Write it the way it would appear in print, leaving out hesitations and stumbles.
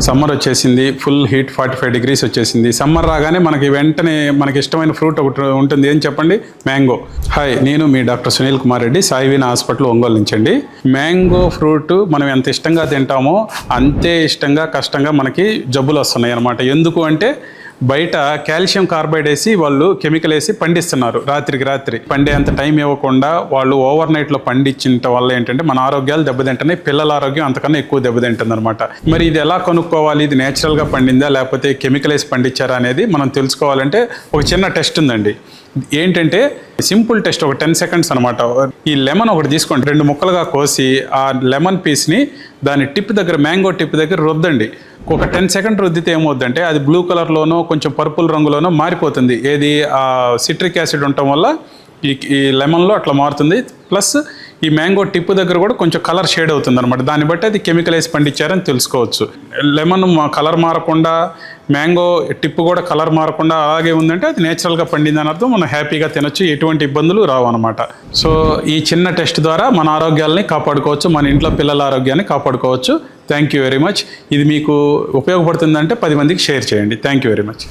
Summer వచ్చేసింది, full heat 45 degrees వచ్చేసింది. Summer రాగానే మనకి వెంటనే మనకి ఇష్టమైన ఫ్రూట్ ఒకటి ఉంటుంది, ఏం చెప్పండి? మ్యాంగో. హాయ్, నేను మీ డాక్టర్ సునీల్ కుమార్ రెడ్డి, సాయివీన హాస్పిటల్, ఒంగోలు నుంచి అండి. మ్యాంగో ఫ్రూట్ మనం ఎంత ఇష్టంగా తింటామో అంతే ఇష్టంగా కష్టంగా మనకి జబ్బులు వస్తున్నాయి అన్నమాట. ఎందుకు అంటే బయట కాల్షియం కార్బైడ్ వేసి వాళ్ళు కెమికల్ వేసి పండిస్తున్నారు. రాత్రికి రాత్రి పండే అంత టైం ఇవ్వకుండా వాళ్ళు ఓవర్ నైట్లో పండించడం వల్ల ఏంటంటే మన ఆరోగ్యాలు దెబ్బతింటున్నాయి, పిల్లల ఆరోగ్యం అంతకన్నా ఎక్కువ దెబ్బతింటుంది అనమాట. మరి ఇది ఎలా కనుక్కోవాలి? ఇది నేచురల్గా పండిందా లేకపోతే కెమికల్ వేసి పండించారా అనేది మనం తెలుసుకోవాలంటే ఒక చిన్న టెస్ట్ ఉందండి. ఏంటంటే సింపుల్ టెస్ట్, ఒక 10 seconds అనమాట. ఈ లెమన్ ఒకటి తీసుకోండి, 2 ముక్కలుగా కోసి ఆ లెమన్ పీస్ని దాని టిప్ దగ్గర, మ్యాంగో టిప్ దగ్గర రుద్దండి. ఒక 10 seconds రుద్దితే ఏమవుద్దంటే అది బ్లూ కలర్లోనో కొంచెం పర్పుల్ రంగులోనో మారిపోతుంది. ఏది ఆ సిట్రిక్ యాసిడ్ ఉండటం వల్ల ఈ లెమన్లో అట్లా మారుతుంది. ప్లస్ ఈ మ్యాంగో టిప్ దగ్గర కూడా కొంచెం కలర్ షేడ్ అవుతుంది అనమాట. దాన్ని బట్టి అది కెమికల్ వేసి పండించారని తెలుసుకోవచ్చు. లెమన్ కలర్ మారకుండా, మ్యాంగో టిప్ కూడా కలర్ మారకుండా అలాగే ఉందంటే అది నేచురల్గా పండిందని అర్థం. మనం హ్యాపీగా తినొచ్చు, ఎటువంటి ఇబ్బందులు రావు అనమాట. సో ఈ చిన్న టెస్ట్ ద్వారా మన ఆరోగ్యాలని కాపాడుకోవచ్చు, మన ఇంట్లో పిల్లల ఆరోగ్యాన్ని కాపాడుకోవచ్చు. Thank you very much. ఇది మీకు ఉపయోగపడుతుందంటే 10 మందికి షేర్ చేయండి. Thank you very much.